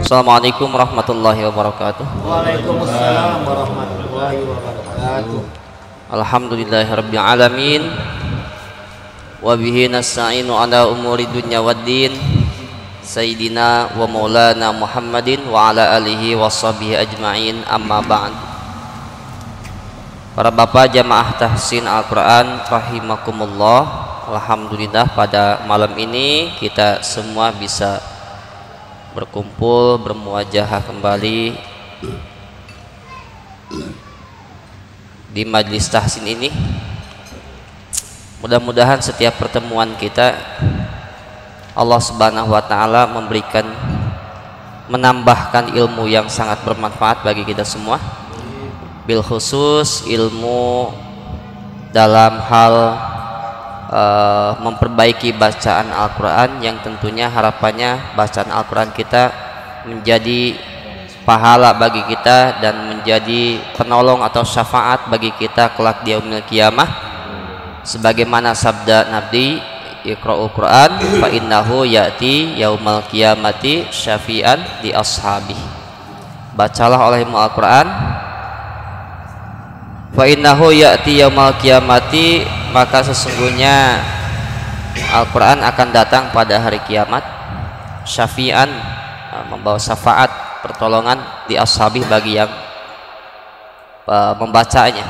Assalamualaikum warahmatullahi wabarakatuh. Waalaikumsalam warahmatullahi wabarakatuh. Alhamdulillahirabbil alamin. Wa bihi nasta'inu ala umuri dunya waddin. Sayyidina wa maulana Muhammadin wa ala alihi washabihi ajma'in, amma ba'd. Para bapak jamaah tahsin Al-Quran rahimakumullah, alhamdulillah pada malam ini kita semua bisa berkumpul, bermuajahah kembali di majlis tahsin ini. Mudah-mudahan setiap pertemuan kita Allah Subhanahu wa taala menambahkan ilmu yang sangat bermanfaat bagi kita semua, bil khusus ilmu dalam hal memperbaiki bacaan Al-Quran, yang tentunya harapannya bacaan Al-Quran kita menjadi pahala bagi kita dan menjadi penolong atau syafaat bagi kita kelak di yaumil qiyamah, sebagaimana sabda Nabi, Iqra'ul Quran fa innahu ya'ti yaumal qiyamati syafi'an di ashabi. Bacalah olehmu Al-Quran, fa innahu ya'ti yaumal qiyamati, maka sesungguhnya Al-Quran akan datang pada hari kiamat, syafi'an, membawa syafaat, pertolongan di ashabih bagi yang membacanya.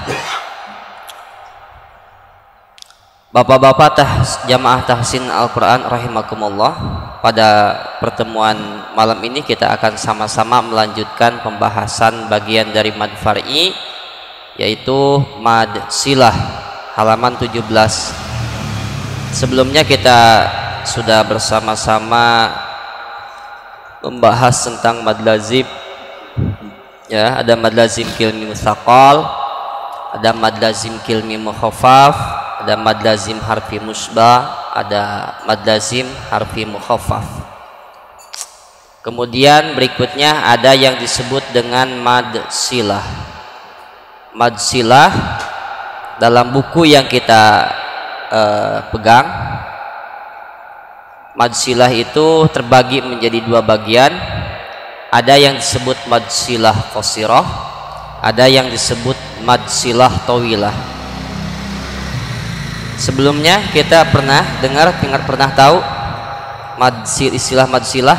Bapak-bapak jamaah tahsin Al-Quran rahimakumullah, pada pertemuan malam ini kita akan sama-sama melanjutkan pembahasan bagian dari mad far'i, yaitu mad silah, halaman 17. Sebelumnya kita sudah bersama-sama membahas tentang mad lazim, ya, ada mad lazim kilmi mutsaqal, ada mad lazim kilmi mukhaffaf, ada mad lazim harfi musbah, ada mad lazim harfi mukhaffaf. Kemudian berikutnya ada yang disebut dengan mad silah. Mad silah dalam buku yang kita pegang, mad silah itu terbagi menjadi dua bagian. Ada yang disebut mad silah qasirah, ada yang disebut mad silah tawilah. Sebelumnya kita pernah pernah tahu istilah mad silah?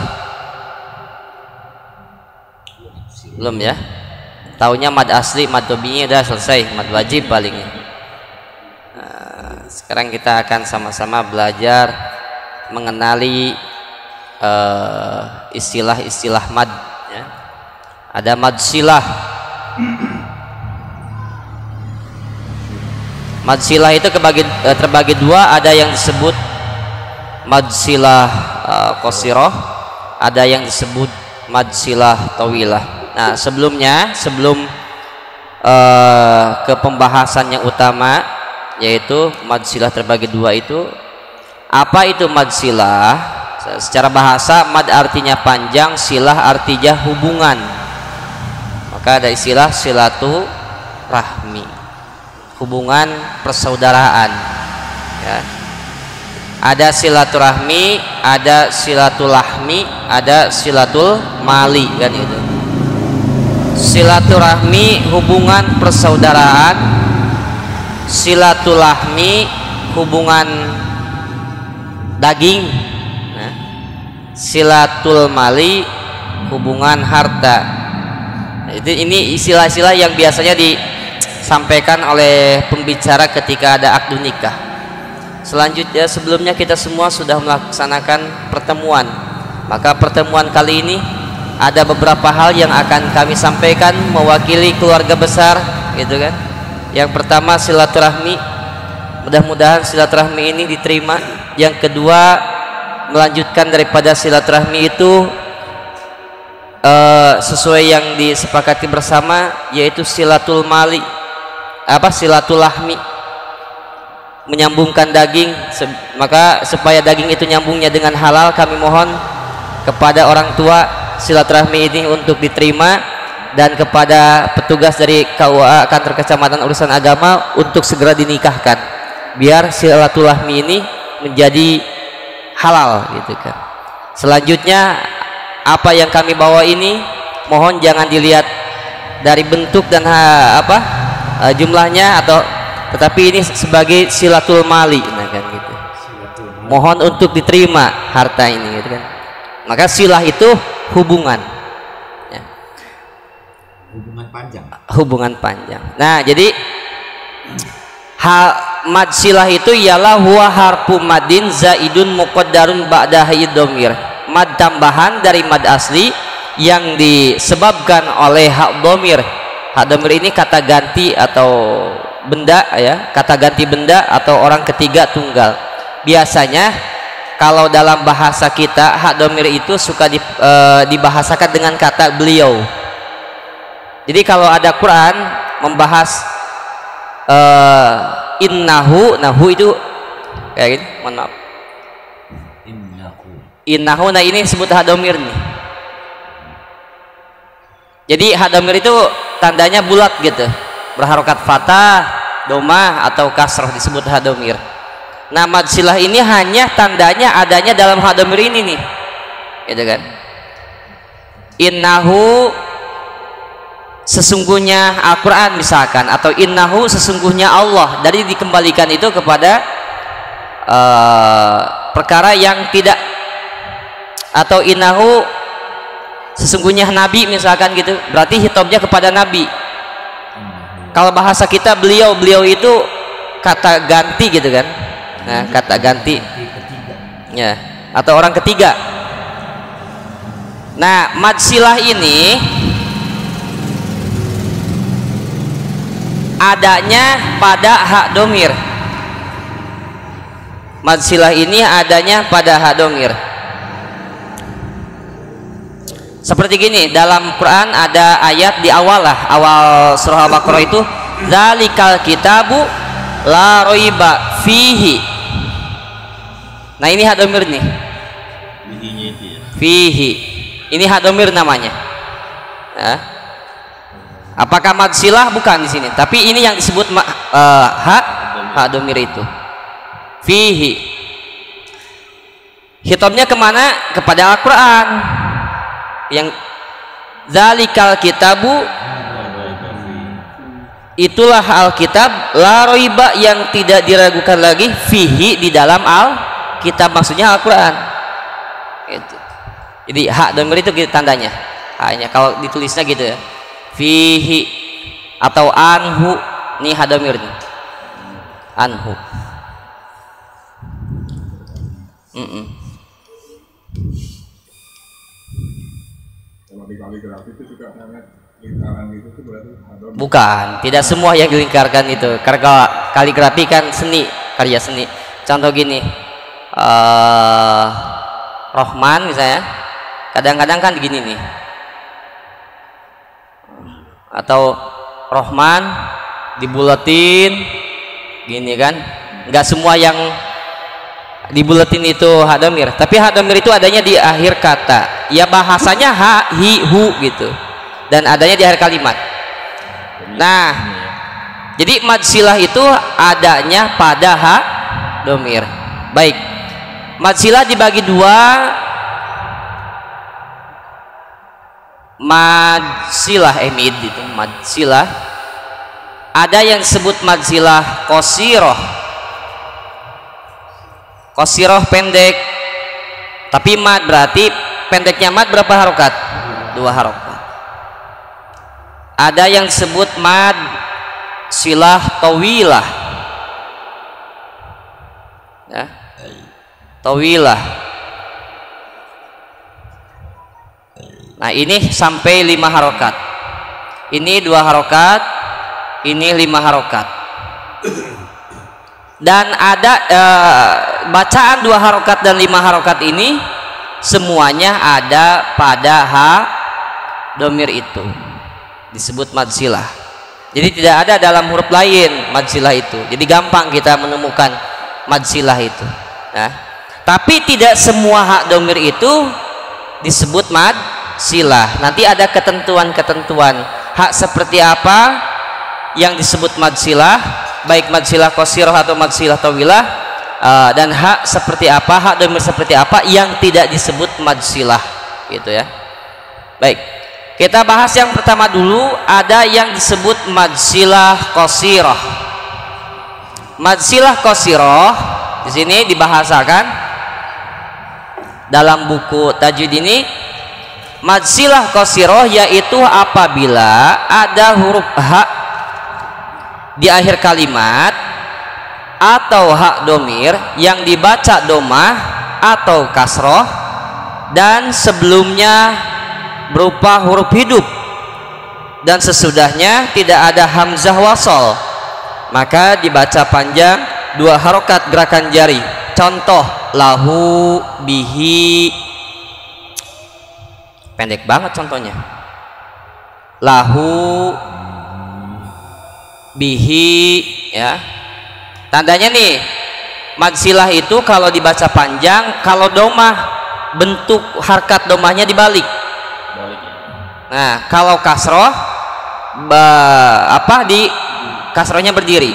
Belum ya? Taunya mad asli, mad tabi'i udah selesai, mad wajib paling. Nah, sekarang kita akan sama-sama belajar mengenali istilah-istilah mad, ya. Ada mad silah. Mad silah itu terbagi dua, ada yang disebut mad silah qasirah, ada yang disebut mad silah tawilah. Nah, sebelum ke pembahasan yang utama, yaitu mad silah terbagi dua itu, apa itu mad silah? Secara bahasa, mad artinya panjang, silah artinya hubungan. Maka ada istilah silatu rahmi, hubungan persaudaraan, ya. Ada silaturahmi, ada silatulahmi, ada silatul mali, kan itu. Silaturahmi hubungan persaudaraan, silatulahmi hubungan daging, nah, silatul mali hubungan harta. Nah, ini istilah-istilah yang biasanya disampaikan oleh pembicara ketika ada akad nikah. Selanjutnya, sebelumnya kita semua sudah melaksanakan pertemuan, maka pertemuan kali ini ada beberapa hal yang akan kami sampaikan mewakili keluarga besar, gitu kan. Yang pertama silaturahmi, mudah-mudahan silaturahmi ini diterima. Yang kedua, melanjutkan daripada silaturahmi itu sesuai yang disepakati bersama, yaitu silatul mali, silatulahmi, menyambungkan daging. Maka supaya daging itu nyambungnya dengan halal, kami mohon kepada orang tua silaturahmi ini untuk diterima, dan kepada petugas dari KUA Kantor Kecamatan Urusan Agama untuk segera dinikahkan, biar silaturahmi ini menjadi halal, gitu kan. Selanjutnya apa yang kami bawa ini mohon jangan dilihat dari bentuk dan jumlahnya, atau tetapi ini sebagai silatul mali, nah kan gitu. Mohon untuk diterima harta ini, gitu kan. Maka silah itu hubungan, ya. Hubungan panjang. Nah, jadi mad silah itu ialah huwa harfu madin zaidun muqaddarun ba'da haid domir, mad tambahan dari mad asli yang disebabkan oleh hak domir. Hak domir ini kata ganti atau benda, ya, kata ganti benda atau orang ketiga tunggal. Biasanya kalau dalam bahasa kita hak domir itu suka dibahasakan dengan kata beliau. Jadi kalau ada Quran membahas nahu itu kayak gitu, mohon maaf, innahu, nah ini sebut hak domir nih. Jadi hak domir itu tandanya bulat gitu, berharokat fathah, domah atau kasroh, disebut hak domir. Nah, mad silah ini hanya tandanya adanya dalam hak domir ini nih, gitu kan. Innahu sesungguhnya Al-Quran misalkan, atau innahu sesungguhnya Allah, dari dikembalikan itu kepada perkara yang tidak, atau innahu sesungguhnya Nabi misalkan gitu, berarti hitobnya kepada Nabi. Kalau bahasa kita beliau itu kata ganti gitu kan. Nah, kata ganti ya, atau orang ketiga. Nah, mad silah ini adanya pada hak domir. Mad silah ini adanya pada hak domir. Seperti gini, dalam Quran ada ayat di awal surah Al-Baqarah itu, zalikal kitabu la raiba fihi. Nah, ini hak domir nih, fihi, ini hak domir namanya. Nah, apakah mad silah? Bukan di sini, tapi ini yang disebut hak domir itu, fihi. Hitobnya kemana? Kepada Al-Quran, yang zalikal kitabu, itulah Alkitab, la roiba, yang tidak diragukan lagi, fihi, di dalam Alkitab, maksudnya Al-Quran gitu. Jadi hak domir itu gitu tandanya, hanya kalau ditulisnya gitu ya, fihi atau anhu, ini hak domir nih, anhu. Kalau di kaligrafi itu juga namanya lingkaran itu tuh berarti ada. Bukan, tidak semua yang dilingkarkan itu, karena kaligrafi kan seni, karya seni. Contoh gini, Rohman misalnya, kadang-kadang kan gini nih, atau Rohman dibulatin gini kan. Nggak semua yang dibulatin itu hak domir, tapi hak domir itu adanya di akhir kata, ya bahasanya ha, hi, hu gitu, dan adanya di akhir kalimat. Nah, jadi mad silah itu adanya pada hak domir. Baik, mad silah dibagi dua. Mad silah itu mad silah, ada yang disebut mad silah qasiroh. Qasiroh pendek, tapi mad berarti pendeknya mad berapa harokat? 2 harokat. Ada yang disebut mad silah tawilah, ya, tawilah. Nah, ini sampai 5 harokat. Ini 2 harokat, ini 5 harokat. Dan ada bacaan 2 harokat dan 5 harokat ini semuanya ada pada hak domir itu, disebut mad silah. Jadi tidak ada dalam huruf lain mad silah itu. Jadi gampang kita menemukan mad silah itu. Nah, tapi tidak semua hak domir itu disebut mad silah. Nanti ada ketentuan-ketentuan hak seperti apa yang disebut mad silah, baik mad silah qasiroh atau mad silah tawilah, dan hak seperti apa, hak domir seperti apa yang tidak disebut mad silah, gitu ya. Baik, kita bahas yang pertama dulu. Ada yang disebut madsilah qasirah. Madsilah qasirah di sini dibahasakan dalam buku tajwid ini. Madsilah qasirah yaitu apabila ada huruf ha di akhir kalimat atau hak domir yang dibaca domah atau kasroh dan sebelumnya berupa huruf hidup dan sesudahnya tidak ada hamzah wasol, maka dibaca panjang 2 harokat gerakan jari. Contoh lahu, bihi, pendek banget contohnya, lahu, bihi, ya. Tandanya nih, madsilah itu kalau dibaca panjang, kalau domah bentuk harkat domahnya dibalik. Nah, kalau kasroh di kasrohnya berdiri.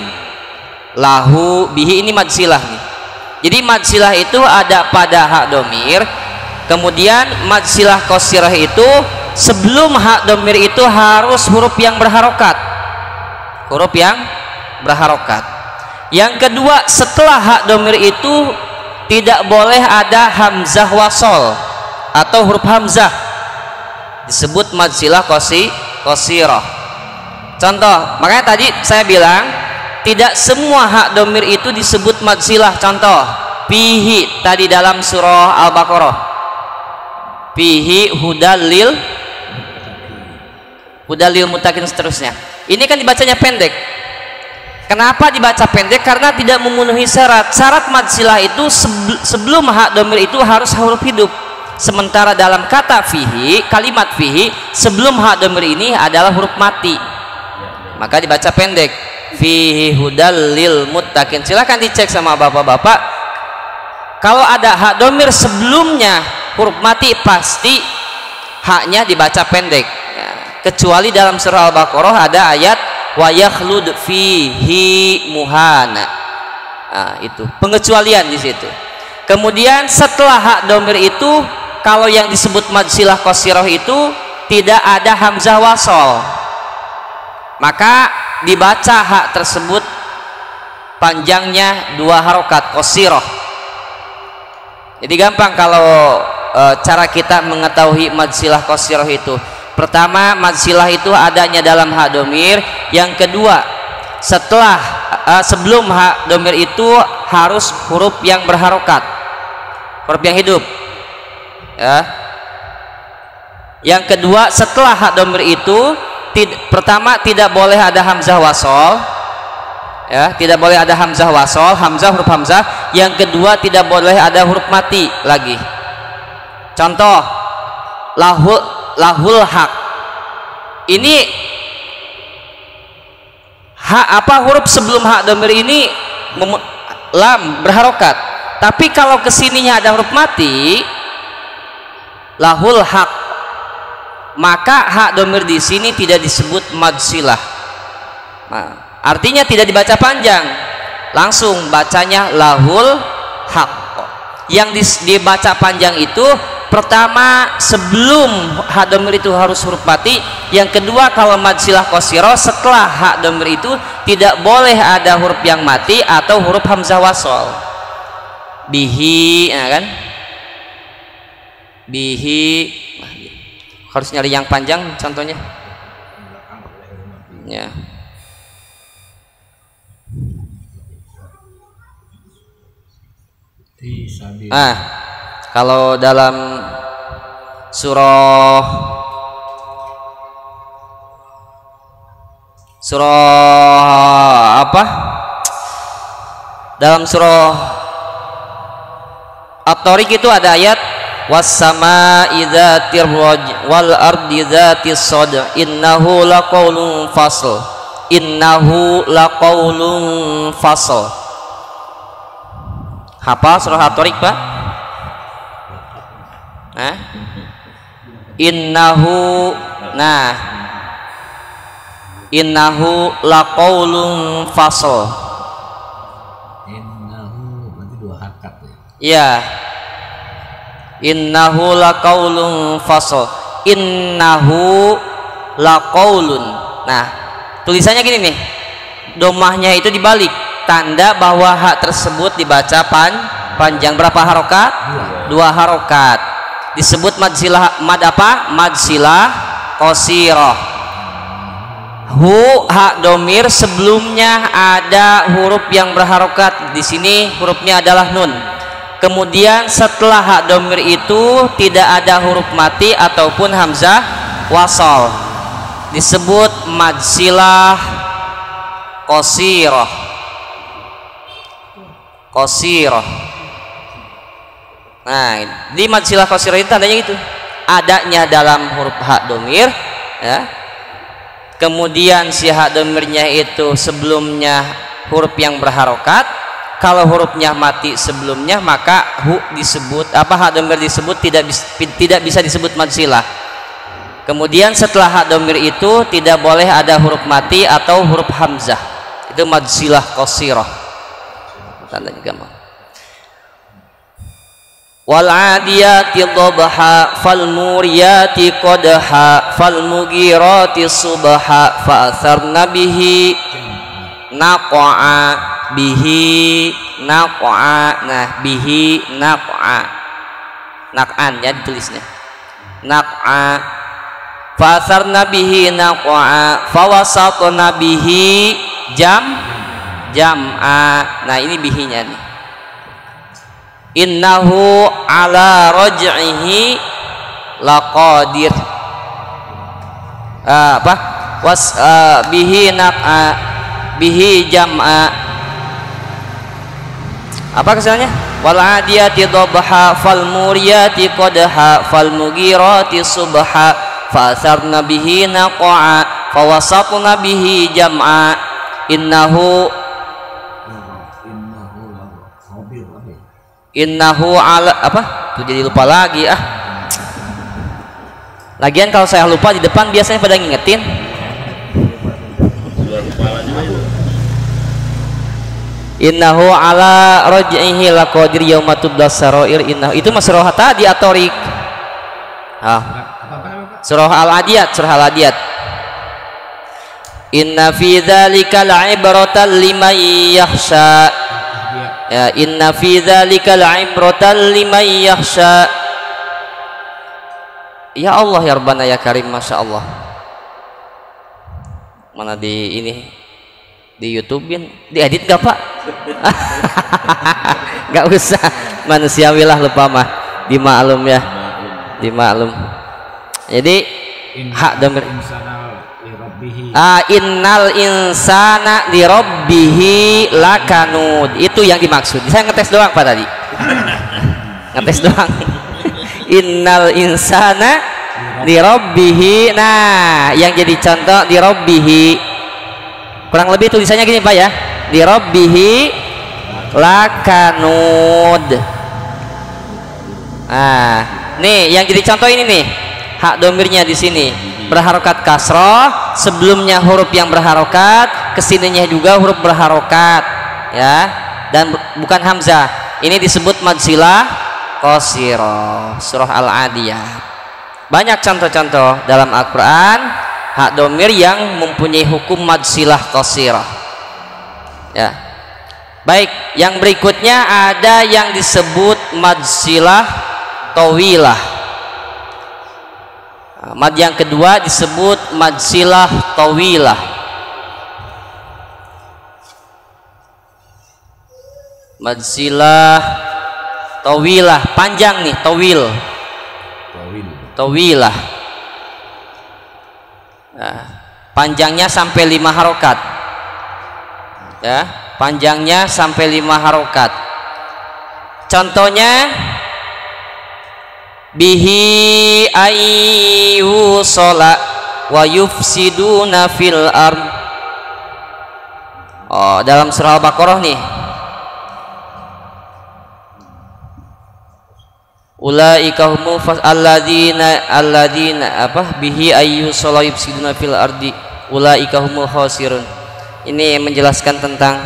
Lahu, bihi, ini madsilah nih. Jadi madsilah itu ada pada hak domir. Kemudian madsilah qasirah itu sebelum hak domir itu harus huruf yang berharokat. Huruf yang berharokat. Yang kedua, setelah hak domir itu tidak boleh ada hamzah wasol atau huruf hamzah, disebut madsilah qasirah. Contoh, makanya tadi saya bilang tidak semua hak domir itu disebut madsilah. Contoh fihi tadi dalam surah Al-Baqarah, fihi hudalil muttaqin, seterusnya. Ini kan dibacanya pendek. Kenapa dibaca pendek? Karena tidak memenuhi syarat. Syarat madsilah itu sebelum hak domir itu harus huruf hidup. Sementara dalam kata fihi, kalimat fihi, sebelum hak domir ini adalah huruf mati, maka dibaca pendek. Fihi hudalil muttaqin. Silahkan dicek sama bapak-bapak, kalau ada hak domir sebelumnya huruf mati pasti haknya dibaca pendek, ya. Kecuali dalam surah Al-Baqarah ada ayat wa yakhlud fihi muhana. Nah, itu pengecualian di situ. Kemudian setelah hak domir itu, kalau yang disebut madsilah qasirah itu tidak ada hamzah wasol, maka dibaca hak tersebut panjangnya 2 harokat qasirah. Jadi gampang kalau cara kita mengetahui madsilah qasirah itu. Pertama, madsilah itu adanya dalam hak domir. Yang kedua, sebelum hak domir itu harus huruf yang berharokat, huruf yang hidup, ya. Yang kedua, setelah hak domir itu pertama tidak boleh ada hamzah wasol, ya, tidak boleh ada hamzah wasol, huruf hamzah. Yang kedua, tidak boleh ada huruf mati lagi. Contoh lahul hak, ini huruf sebelum hak domir ini lam berharokat, tapi kalau kesininya ada huruf mati, lahul hak, maka hak domir di sini tidak disebut madsilah. Nah, artinya tidak dibaca panjang, langsung bacanya lahul hak. Yang dibaca panjang itu pertama sebelum hak domir itu harus huruf mati. Yang kedua, kalau madsilah qasirah setelah hak domir itu tidak boleh ada huruf yang mati atau huruf hamzah wasol. Bihi, ya kan? Bihi, harus nyari yang panjang contohnya, ya. Kalau dalam surah apa? Dalam surah At-Tariq itu ada ayat was-samaa'i dzatir raj wal ardi dzatis sad innahu laqaulun fasl. Innahu laqaulun fasl. Hafal surah At-Tariq, Pak? Innahu laqaulun fasl. Innahu berarti 2 harokat, ya. Ya. Innahu laqaulun fasl. innahu laqaulun. Nah, tulisannya gini nih, domahnya itu dibalik, tanda bahwa hak tersebut dibaca panjang. Berapa harokat? 2 harokat. Disebut mad silah, mad apa? Mad silah qasirah. Hu hak domir sebelumnya ada huruf yang berharokat. Di sini hurufnya adalah nun. Kemudian setelah hak domir itu tidak ada huruf mati ataupun hamzah wasal. Disebut mad silah qasirah. Qasirah. Nah, di mad silah qasirah itu tandanya itu adanya dalam huruf hak domir, ya. Kemudian si hak domirnya itu sebelumnya huruf yang berharokat. Kalau hurufnya mati sebelumnya, maka hu disebut apa, hak domir disebut tidak bisa disebut mad silah. Kemudian setelah hak domir itu tidak boleh ada huruf mati atau huruf hamzah. Itu mad silah qasirah. Tandanya gampang. Wal adiyati dhabha fal muriyati qadha fal mughirati subha fa atharna bihi naqa'a bihi naqa'a. Nah, bihi naqa'a, naq'an ya ditulisnya, naq'a. Fa atharna bihi naqa'a fa wasatna bihi jam'a. Nah, ini bihinya nih. Innahu ala raj'ihi laqadir. Apa? Bihi naq'a bihi jam'a. Apa kesannya? Wal adiyati dhabha fal muriyati qadha fal mughirati subha fa atharna bihi naq'a fa wasatna bihi jam'a. Innahu ala apa? Tuh jadi lupa lagi ah. Lagian kalau saya lupa di depan biasanya pada ngingetin. Innahu ala raj'ihi laqadir yauma tublas sarair. Innahu itu mah surah tadi At-Tariq. Surah Al-Adiyat, surah Al-Adiyat. Inna fi dzalikal ibratan liman yakhsha. Ya, inna fi dzalikal ibratan liman yakhsha. Ya Allah ya Rabbana ya Karim, Masya Allah. Mana di ini di YouTubein, diedit gak Pak? Gak usah, manusiawilah lupa mah, dimaklum ya, dimaklum. Jadi hak domir innal insana li rabbihi lakanud, itu yang dimaksud. Saya ngetes doang Pak tadi. Ngetes doang. Innal insana li rabbihi. Nah, yang jadi contoh li rabbihi kurang lebih tulisannya gini Pak ya, li rabbihi lakanud. Nah, nih yang jadi contoh ini nih, hak domirnya di sini berharokat kasroh, sebelumnya huruf yang berharokat, kesininya juga huruf berharokat, ya, dan bukan hamzah. Ini disebut mad silah qasirah. Surah Al-Adiyat. Banyak contoh-contoh dalam Al-Quran hak domir yang mempunyai hukum mad silah qasirah. Ya, baik. Yang berikutnya ada yang disebut mad silah tawilah. Mad yang kedua disebut mad silah tawilah. Mad silah tawilah, panjang nih, tawilah. Nah, panjangnya sampai 5 harokat. Ya, panjangnya sampai 5 harokat. Contohnya bihi ayyu sholat wa yufsiduna fil ard. Oh, dalam surah Al-Baqarah nih. Ulaika humul alladzina apa bihi ayyu sholat yufsiduna fil ardi ulaika humul khasirun. Ini menjelaskan tentang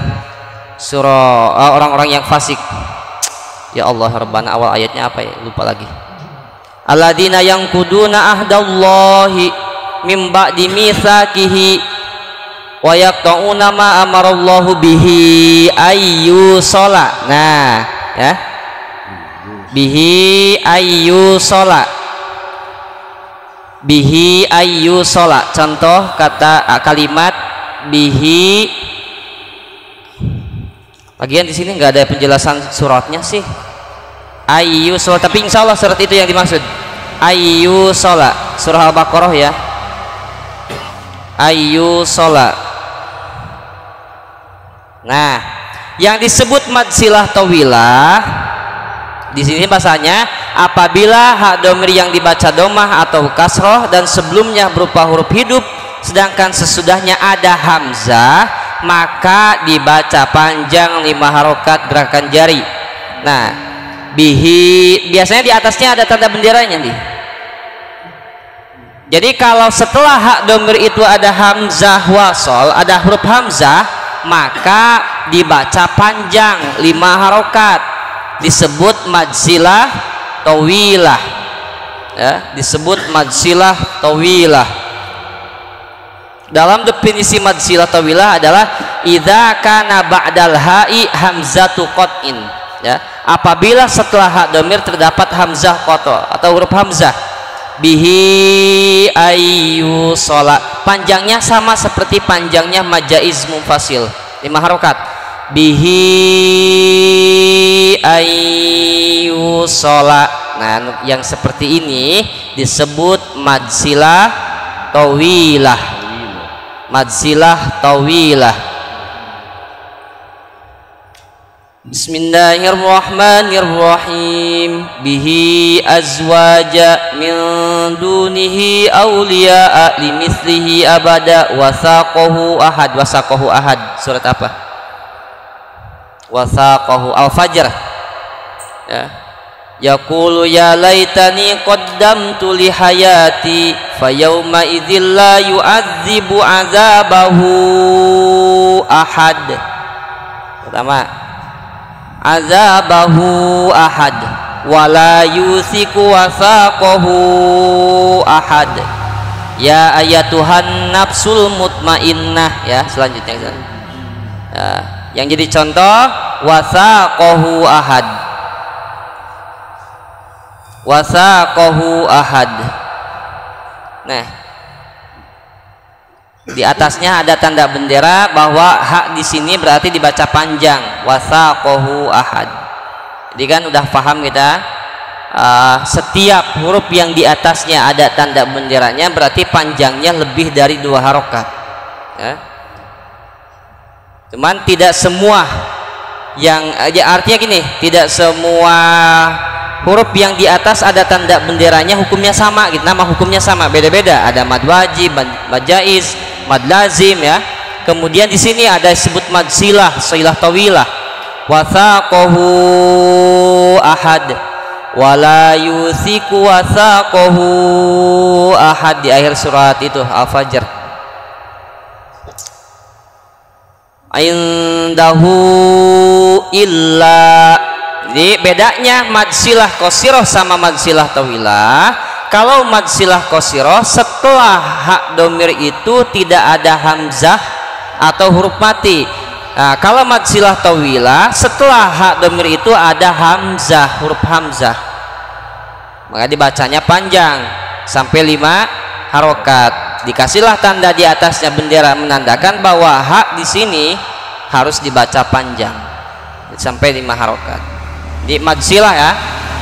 surah orang-orang yang fasik. Ya Allah Rabbana, awal ayatnya apa ya? Lupa lagi. alladzina yanquduna ahdallahi mim ba'di mitsaqihi wa yaqta'una ma amarallahu bihi ayyusala. Nah ya, bihi ayyusala, bihi ayyusala, contoh kata kalimat bihi. Bagian di sini nggak ada penjelasan suratnya sih. Ayyusala, tapi insya Allah surat itu yang dimaksud. Ayyusala, surah Al-Baqarah ya. Ayyusala. Nah, yang disebut mad silah tawilah di sini bahasanya apabila hak dhamir yang dibaca domah atau kasroh dan sebelumnya berupa huruf hidup, sedangkan sesudahnya ada hamzah, maka dibaca panjang 5 harokat gerakan jari. Nah, bihi biasanya di atasnya ada tanda benderanya nih. Jadi kalau setelah hak dhamir itu ada hamzah wasol, ada huruf hamzah, maka dibaca panjang 5 harokat, disebut mad silah tawilah ya, disebut mad silah tawilah. Dalam definisi mad silah tawilah adalah idza kana ba'dal ha'i hamzatu qat'in ya, apabila setelah hak dhamir terdapat hamzah qata atau huruf hamzah. Bihi ayyusala, panjangnya sama seperti panjangnya majaiz munfasil 5 harokat. Bihi ayyusala. Nah, yang seperti ini disebut mad silah tawilah. Mad silah tawilah. Bismillahirrahmanirrahim. Bihi azwaja min dunihi awliya'a limithlihi abada wasaqahu ahad. Wasaqahu ahad surat apa? Wasaqahu Al-Fajr ya. Yaqulu ya laitani qaddamtu li hayati fayawma idzil la yu'adzibu azabahu ahad. Pertama, azabahu ahad wala yusiku wasaqahu ahad. Ya ayatuhan nafsul mutmainnah ya, selanjutnya ya, yang jadi contoh wasaqahu ahad. Wasaqahu ahad. Nah, di atasnya ada tanda bendera bahwa hak di sini berarti dibaca panjang. Wasaqahu ahad. Jadi kan udah paham kita, setiap huruf yang di atasnya ada tanda benderanya berarti panjangnya lebih dari 2 harokat ya. Cuman tidak semua yang ya, artinya gini, tidak semua huruf yang di atas ada tanda benderanya hukumnya sama gitu, nama hukumnya sama, beda-beda. Ada mad wajib, mad jaiz, mad lazim ya. Kemudian di sini ada disebut mad silah, silah tawilah. Wasaqahu ahad wala yusiku wasaqahu ahad di akhir surat itu Al-Fajr. Indahu illa. Jadi bedanya mad silah qasirah sama mad silah tawilah. Kalau mad silah qasirah setelah hak dhamir itu tidak ada hamzah atau huruf mati. Nah, kalau mad silah tawilah setelah hak dhamir itu ada hamzah, huruf hamzah, maka dibacanya panjang sampai 5 harokat. Dikasihlah tanda di atasnya bendera menandakan bahwa hak di sini harus dibaca panjang sampai 5 harokat. Di mad silah ya,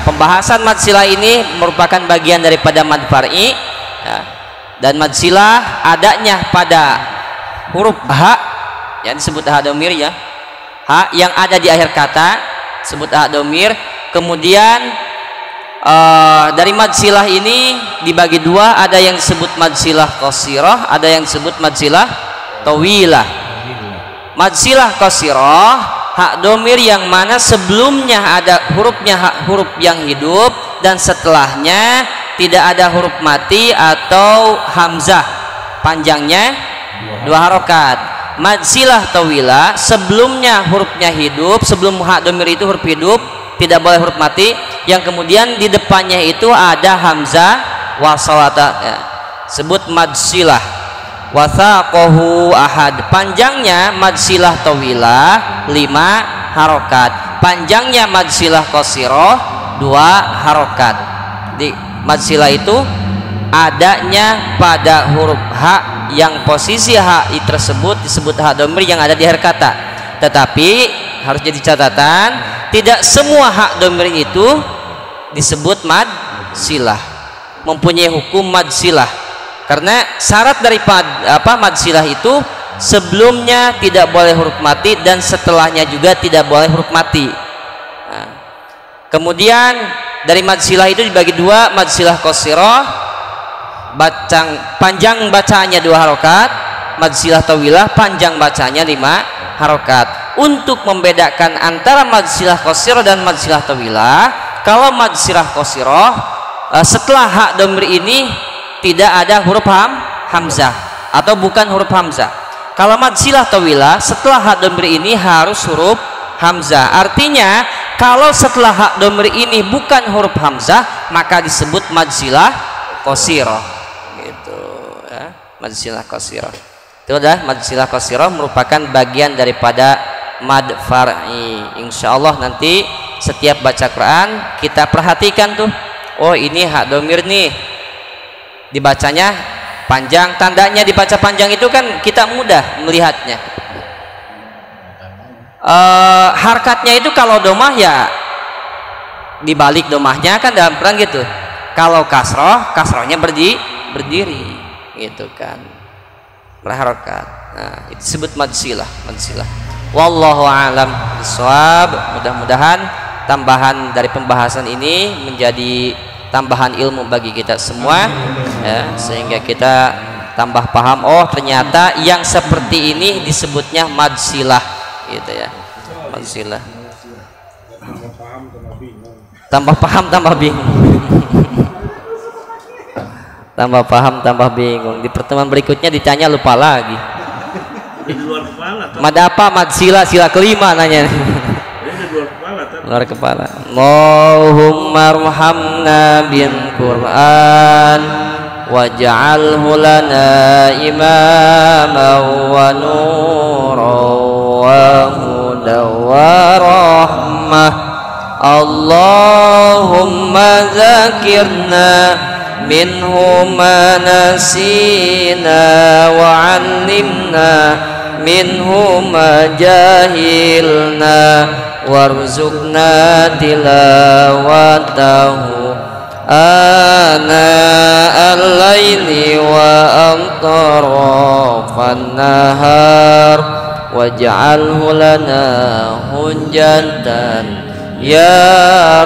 pembahasan mad silah ini merupakan bagian daripada mad far'i ya. Dan mad silah adanya pada huruf ha yang disebut ha dhamir ya, ha yang ada di akhir kata disebut ha dhamir. Kemudian dari mad silah ini dibagi 2, ada yang disebut mad silah qasirah, ada yang disebut mad silah tawilah. Mad silah qasirah hak dhamir yang mana sebelumnya ada hurufnya huruf yang hidup dan setelahnya tidak ada huruf mati atau hamzah, panjangnya 2 harokat. Mad silah tawilah sebelumnya hurufnya hidup, sebelum hak dhamir itu huruf hidup, tidak boleh huruf mati, yang kemudian di depannya itu ada hamzah wasalata ya. Sebut mad silah. Wathaqahu ahad, panjangnya mad silah tawilah 5 harokat, panjangnya mad silah qasirah 2 harokat. Di mad silah itu adanya pada huruf h yang posisi h tersebut disebut h dhamir yang ada di akhir kata. Tetapi harus jadi catatan, tidak semua h dhamir itu disebut mad silah, mempunyai hukum mad silah. Karena syarat daripada mad silah itu sebelumnya tidak boleh huruf mati dan setelahnya juga tidak boleh huruf mati. Nah, kemudian dari mad silah itu dibagi 2, mad silah qasirah, panjang bacaannya 2 harokat, mad silah tawilah, panjang bacanya 5 harokat. Untuk membedakan antara mad silah qasirah dan mad silah tawilah, kalau mad silah qasirah setelah hak dhamir ini tidak ada huruf hamzah atau bukan huruf hamzah. Kalau mad silah tawilah setelah hak dhamir ini harus huruf hamzah. Artinya kalau setelah hak dhamir ini bukan huruf hamzah maka disebut mad silah qasirah gitu ya. Mad silah qasirah itu adalah mad silah qasirah merupakan bagian daripada mad far'i. Insyaallah nanti setiap baca Quran kita perhatikan tuh, oh ini hak dhamir nih dibacanya panjang, tandanya dibaca panjang itu kan kita mudah melihatnya. Harkatnya itu kalau domah ya dibalik domahnya kan dalam Quran gitu. Kalau kasroh, kasrohnya berdiri gitu kan, berharokat. Nah itu disebut mad silah. Wallahu a'lam bishawab. Mudah-mudahan tambahan dari pembahasan ini menjadi tambahan ilmu bagi kita semua ya, sehingga kita tambah paham, oh ternyata yang seperti ini disebutnya mad silah gitu ya. Mad silah. Tambah paham tambah bingung. Tambah paham tambah bingung. Di pertemuan berikutnya ditanya lupa lagi. Mad apa? Mad silah, sila kelima nanya. Luar kepala. Allahumma arhamna bil Qur'an waj'alhu lana imaman wa nuran wa hudan wa rahmah. Allahumma zakirna minhu ma nasina wa 'allimna minhu ma jahilna warzuqna tilawatahu ana al-laili wa antarafan nahar waj'alhu lana hujjatan ya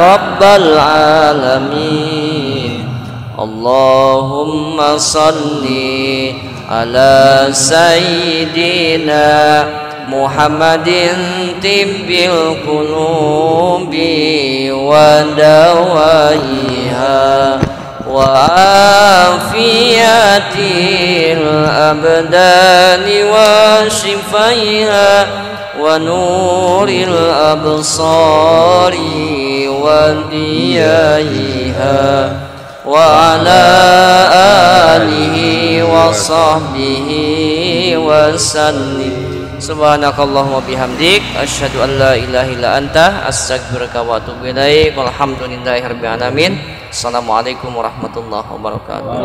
rabbal alamin. Allahumma salli ala sayyidina Muhammadin tibbil qulubi wa dawaiha wa afiyatil abdani wa shifaiha wa nuril absari wa diyaiha wa ala alihi wa sahbihi wa sallim. Subhanakallahumma bihamdik asyhadu an la ilaha illa anta astaghfiruka wa atubu ilaik. Walhamdulillahirabbil alamin. Assalamualaikum warahmatullahi wabarakatuh.